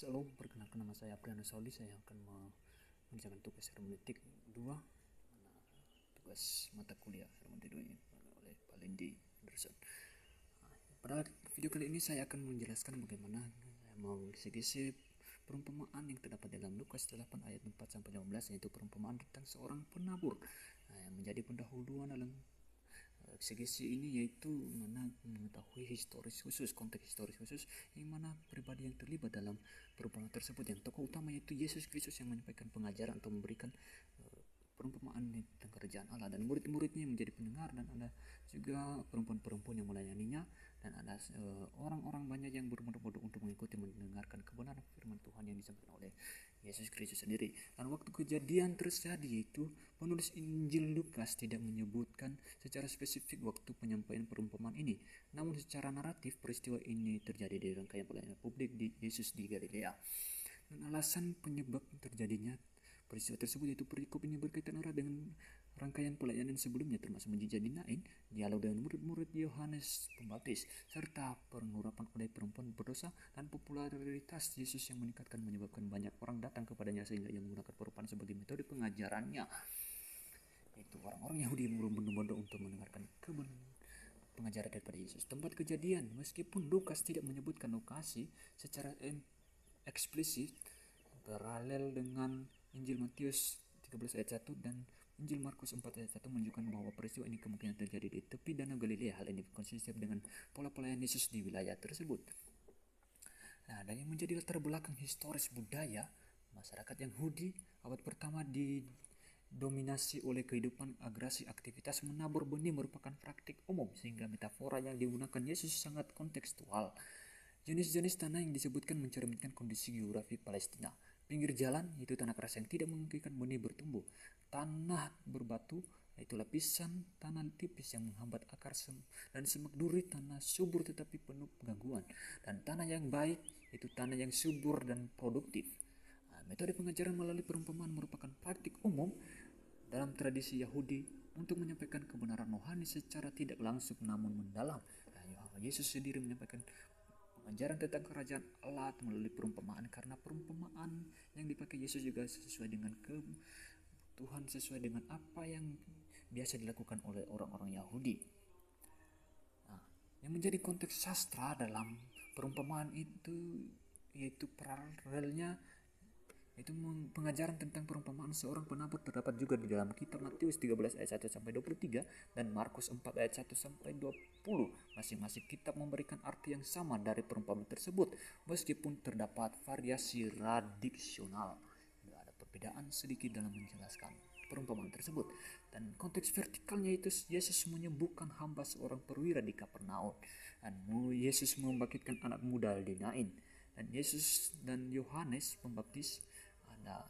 Shalom, perkenalkan nama saya Apriano Sauli. Saya akan mengerjakan tugas hermeneutik 2, tugas mata kuliah hermeneutik 2 ini oleh Pak Lendi Anderson. Pada video kali ini saya akan menjelaskan bagaimana mengisi perumpamaan yang terdapat dalam Lukas 8 ayat 4-15, yaitu perumpamaan tentang seorang penabur yang menjadi pendahuluan dalam eksegesi ini, yaitu mengetahui konteks historis khusus yang mana pribadi yang terlibat dalam perumpamaan tersebut, yang tokoh utama yaitu Yesus Kristus yang menyampaikan pengajaran atau memberikan perumpamaan tentang kerajaan Allah, dan murid-muridnya menjadi pendengar, dan ada juga perempuan-perempuan yang melayaninya, dan ada orang-orang banyak yang berbondong-bondong untuk mengikuti mendengarkan kebenaran firman Tuhan yang disampaikan oleh Yesus Kristus sendiri. Dan waktu kejadian terjadi, yaitu penulis Injil Lukas tidak menyebutkan secara spesifik waktu penyampaian perumpamaan ini, namun secara naratif peristiwa ini terjadi di rangkaian pelayanan publik di Yesus di Galilea. Dan alasan penyebab terjadinya peristiwa tersebut yaitu perikop ini berkaitan erat dengan rangkaian pelayanan sebelumnya, termasuk mujizat Nain, dialog dengan murid-murid Yohanes Pembaptis, serta pengurapan oleh perempuan berdosa, dan popularitas Yesus yang meningkatkan menyebabkan banyak orang datang kepadanya sehingga ia menggunakan perumpamaan sebagai metode pengajarannya. Itu orang-orang Yahudi yang berbondong-bondong untuk mendengarkan pengajaran daripada Yesus. Tempat kejadian, meskipun Lukas tidak menyebutkan lokasi secara eksplisit, paralel dengan Injil Matius 13 ayat 1 dan Injil Markus 4 ayat 1 menunjukkan bahwa peristiwa ini kemungkinan terjadi di tepi danau Galilea. Hal ini konsisten dengan pola pelayanan Yesus di wilayah tersebut. Nah, dan yang menjadi latar belakang historis budaya masyarakat Yahudi abad pertama didominasi oleh kehidupan agresi. Aktivitas menabur benih merupakan praktik umum, sehingga metafora yang digunakan Yesus sangat kontekstual. Jenis-jenis tanah yang disebutkan mencerminkan kondisi geografi Palestina. Pinggir jalan, yaitu tanah keras yang tidak memungkinkan benih bertumbuh. Tanah berbatu, yaitu lapisan tanah tipis yang menghambat akar dan semak duri, tanah subur tetapi penuh gangguan. Dan tanah yang baik, yaitu tanah yang subur dan produktif. Metode pengajaran melalui perumpamaan merupakan praktik umum dalam tradisi Yahudi untuk menyampaikan kebenaran rohani secara tidak langsung namun mendalam. Yesus sendiri menyampaikan pengajaran tentang kerajaan Allah melalui perumpamaan, karena perumpamaan yang dipakai Yesus juga sesuai dengan kebutuhan, sesuai dengan apa yang biasa dilakukan oleh orang-orang Yahudi. Nah, yang menjadi konteks sastra dalam perumpamaan itu yaitu paralelnya, yaitu pengajaran tentang perumpamaan seorang penabur terdapat juga di dalam kitab Matius 13 ayat 1-23 dan Markus 4 ayat 1-20. Masing-masing kitab memberikan arti yang sama dari perumpamaan tersebut, meskipun terdapat variasi redaksional. Ada perbedaan sedikit dalam menjelaskan perumpamaan tersebut. Dan konteks vertikalnya itu Yesus menyembuhkan hamba seorang perwira di Kapernaum, dan Yesus membangkitkan anak muda di Nain. Dan Yesus dan Yohanes Pembaptis, ada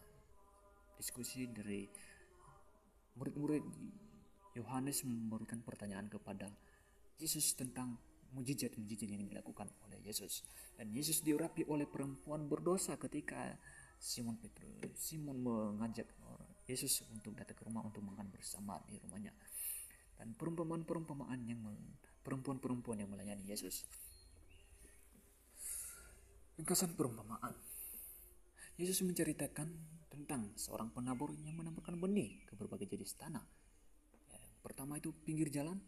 diskusi dari murid-murid Yohanes memberikan pertanyaan kepada Yesus tentang mujizat-mujizat yang dilakukan oleh Yesus. Dan Yesus diurapi oleh perempuan berdosa ketika Simon mengajak Yesus untuk datang ke rumah untuk makan bersama di rumahnya. Dan perumpamaan-perumpamaan yang perempuan-perempuan yang melayani Yesus. Ringkasan perumpamaan. Yesus menceritakan tentang seorang penabur yang menaburkan benih ke berbagai jenis tanah. Yang pertama itu pinggir jalan,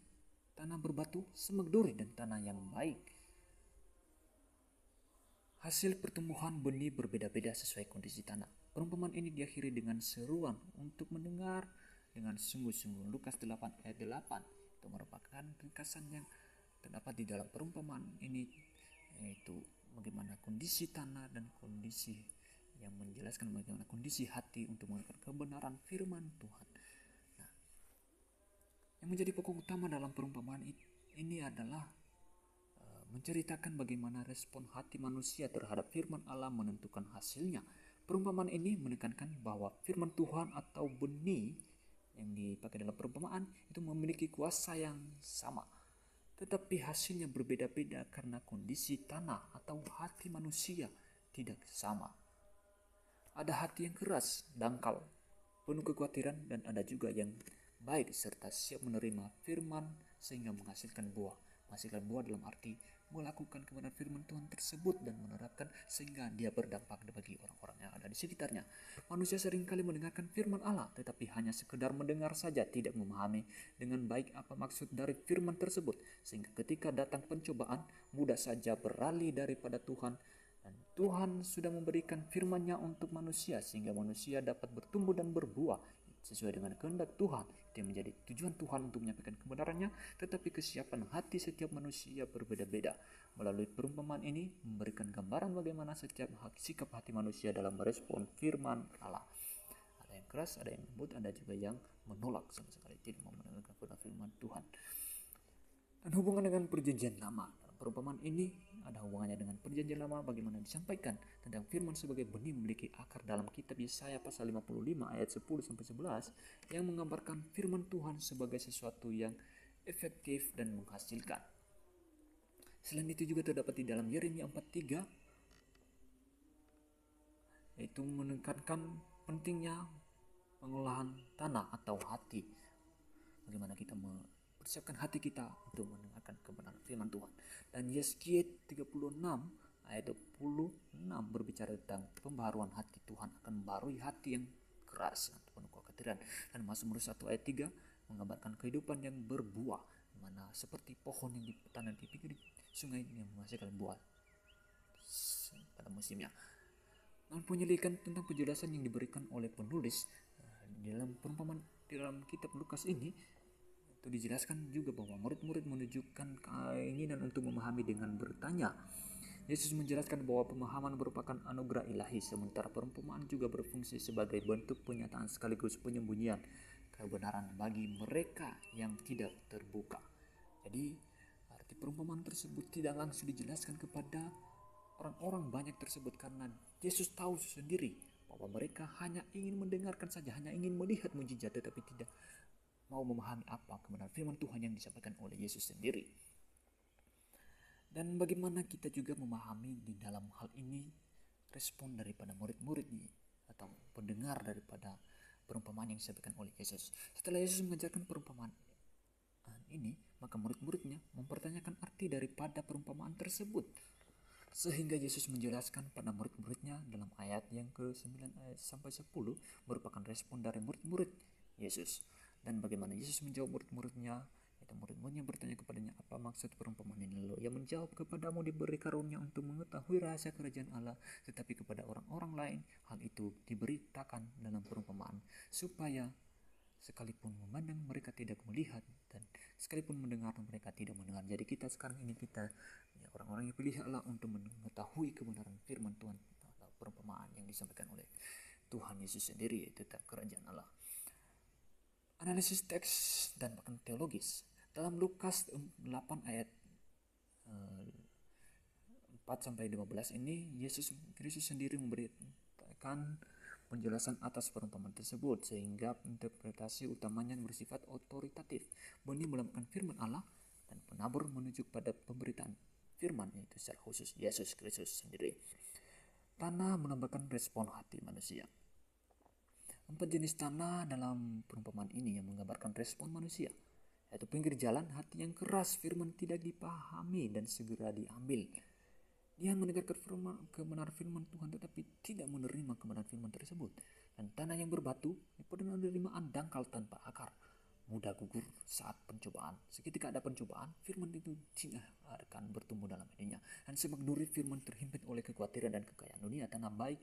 tanah berbatu, semak duri, dan tanah yang baik. Hasil pertumbuhan benih berbeda-beda sesuai kondisi tanah. Perumpamaan ini diakhiri dengan seruan untuk mendengar dengan sungguh-sungguh. Lukas 8 ayat 8 itu merupakan ringkasan yang terdapat di dalam perumpamaan ini, yaitu bagaimana kondisi tanah dan kondisi yang menjelaskan bagaimana kondisi hati untuk mendengar kebenaran firman Tuhan. Nah, yang menjadi pokok utama dalam perumpamaan ini adalah menceritakan bagaimana respon hati manusia terhadap firman Allah menentukan hasilnya. Perumpamaan ini menekankan bahwa firman Tuhan atau benih yang dipakai dalam perumpamaan itu memiliki kuasa yang sama, tetapi hasilnya berbeda-beda karena kondisi tanah atau hati manusia tidak sama. Ada hati yang keras, dangkal, penuh kekhawatiran, dan ada juga yang baik serta siap menerima firman sehingga menghasilkan buah. Menghasilkan buah dalam arti melakukan kebenaran firman Tuhan tersebut dan menerapkan sehingga dia berdampak bagi orang-orang yang ada di sekitarnya. Manusia seringkali mendengarkan firman Allah tetapi hanya sekedar mendengar saja, tidak memahami dengan baik apa maksud dari firman tersebut, sehingga ketika datang pencobaan mudah saja beralih daripada Tuhan. Dan Tuhan sudah memberikan firman-Nya untuk manusia sehingga manusia dapat bertumbuh dan berbuah sesuai dengan kehendak Tuhan. Itu yang menjadi tujuan Tuhan untuk menyampaikan kebenarannya. Tetapi kesiapan hati setiap manusia berbeda-beda. Melalui perumpamaan ini memberikan gambaran bagaimana setiap sikap hati manusia dalam merespon firman Allah. Ada yang keras, ada yang lembut, ada juga yang menolak sama sekali tidak mau mendengarkan firman Tuhan. Dan hubungan dengan perjanjian lama. Perumpamaan ini ada hubungannya dengan perjanjian lama, bagaimana disampaikan tentang firman sebagai benih memiliki akar dalam kitab Yesaya pasal 55 ayat 10-11 yang menggambarkan firman Tuhan sebagai sesuatu yang efektif dan menghasilkan. Selain itu juga terdapat di dalam Yeremia 43 yaitu menekankan pentingnya pengolahan tanah atau hati. Bagaimana kita persiapkan hati kita untuk mendengarkan kebenaran firman Tuhan. Dan Yeskiel 36 ayat 26 berbicara tentang pembaharuan hati. Tuhan akan membarui hati yang keras atau penuh kekhawatiran. Dan Mazmur 1 ayat 3 menggambarkan kehidupan yang berbuah, mana seperti pohon yang ditanam di pinggir sungai yang menghasilkan buah pada musimnya. Dan penyelidikan tentang penjelasan yang diberikan oleh penulis dalam perumpamaan di dalam kitab Lukas ini itu dijelaskan juga bahwa murid-murid menunjukkan keinginan untuk memahami dengan bertanya. Yesus menjelaskan bahwa pemahaman merupakan anugerah ilahi, sementara perumpamaan juga berfungsi sebagai bentuk penyataan sekaligus penyembunyian kebenaran bagi mereka yang tidak terbuka. Jadi arti perumpamaan tersebut tidak langsung dijelaskan kepada orang-orang banyak tersebut karena Yesus tahu sendiri bahwa mereka hanya ingin mendengarkan saja, hanya ingin melihat mujizat tetapi tidak mau memahami apa kebenaran firman Tuhan yang disampaikan oleh Yesus sendiri. Dan bagaimana kita juga memahami di dalam hal ini respon daripada murid-murid atau pendengar daripada perumpamaan yang disampaikan oleh Yesus. Setelah Yesus mengajarkan perumpamaan ini, maka murid-muridnya mempertanyakan arti daripada perumpamaan tersebut. Sehingga Yesus menjelaskan pada murid-muridnya dalam ayat yang ke-9 ayat sampai 10 merupakan respon dari murid-murid Yesus. Dan bagaimana Yesus menjawab murid-muridnya, yaitu murid-muridnya bertanya kepadanya apa maksud perumpamaan ini. Lalu ia menjawab, kepadamu diberi karunia untuk mengetahui rahasia kerajaan Allah, tetapi kepada orang-orang lain hal itu diberitakan dalam perumpamaan, supaya sekalipun memandang mereka tidak melihat dan sekalipun mendengar mereka tidak mendengar. Jadi kita sekarang ini orang-orang yang pilih Allah untuk mengetahui kebenaran firman Tuhan atau perumpamaan yang disampaikan oleh Tuhan Yesus sendiri, yaitu tentang kerajaan Allah. Analisis teks dan bahkan teologis. Dalam Lukas 8 ayat 4-15 ini Yesus sendiri memberikan penjelasan atas perumpamaan tersebut sehingga interpretasi utamanya bersifat otoritatif. Benih melakukan firman Allah dan penabur menuju pada pemberitaan firman, yaitu secara khusus Yesus Kristus sendiri. Tanah menambahkan respon hati manusia. 4 jenis tanah dalam perumpamaan ini yang menggambarkan respon manusia, yaitu pinggir jalan, hati yang keras, firman tidak dipahami dan segera diambil. Dia mendengarkan kebenaran firman Tuhan tetapi tidak menerima kebenaran firman tersebut. Dan tanah yang berbatu, penerimaan dangkal tanpa akar, mudah gugur saat pencobaan. Seketika ada pencobaan, firman itu tidak akan bertumbuh dalam dirinya. Dan semak duri firman terhimpit oleh kekhawatiran dan kekayaan dunia. Tanah baik,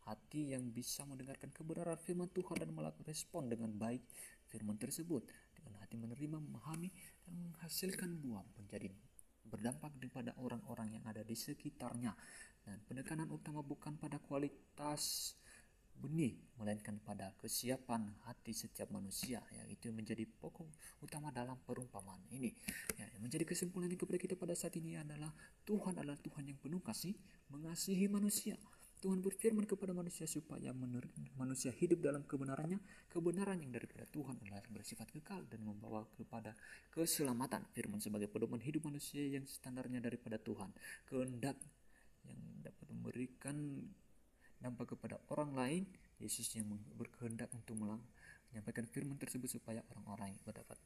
hati yang bisa mendengarkan kebenaran firman Tuhan dan melakukan respon dengan baik firman tersebut. Dengan hati menerima, memahami, dan menghasilkan buah menjadi berdampak kepada orang-orang yang ada di sekitarnya. Dan penekanan utama bukan pada kualitas benih, melainkan pada kesiapan hati setiap manusia. Ya, itu menjadi pokok utama dalam perumpamaan ini. Ya, yang menjadi kesimpulan kepada kita pada saat ini adalah Tuhan adalah Tuhan yang penuh kasih, mengasihi manusia. Tuhan berfirman kepada manusia supaya manusia hidup dalam kebenarannya. Kebenaran yang daripada Tuhan adalah bersifat kekal dan membawa kepada keselamatan. Firman sebagai pedoman hidup manusia yang standarnya daripada Tuhan. Kehendak yang dapat memberikan dampak kepada orang lain. Yesus yang berkehendak untuk menyampaikan firman tersebut supaya orang-orang dapat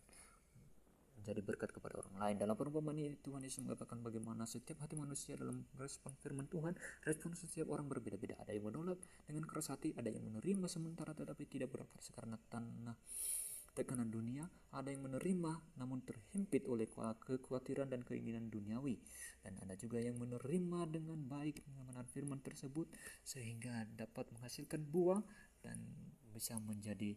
menjadi berkat kepada orang lain. Dalam perumpamaan ini Tuhan Yesus mengatakan bagaimana setiap hati manusia dalam respon firman Tuhan, respon setiap orang berbeda-beda. Ada yang menolak dengan keras hati, ada yang menerima sementara tetapi tidak berkarsa karena tekanan dunia, ada yang menerima namun terhimpit oleh kekhawatiran dan keinginan duniawi, dan ada juga yang menerima dengan baik pengajaran firman tersebut sehingga dapat menghasilkan buah dan bisa menjadi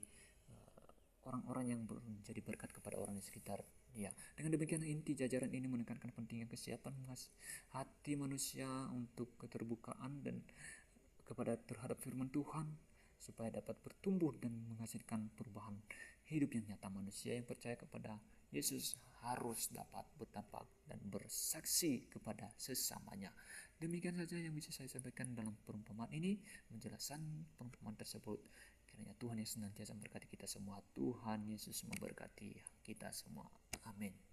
orang-orang yang menjadi berkat kepada orang di sekitar dia. Dengan demikian inti jajaran ini menekankan pentingnya kesiapan hati manusia untuk keterbukaan dan kepada terhadap firman Tuhan supaya dapat bertumbuh dan menghasilkan perubahan hidup yang nyata. Manusia yang percaya kepada Yesus harus dapat berdampak dan bersaksi kepada sesamanya. Demikian saja yang bisa saya sampaikan dalam perumpamaan ini, menjelaskan perumpamaan tersebut. Kiranya Tuhan yang senantiasa memberkati kita semua. Tuhan Yesus memberkati kita semua. Amin.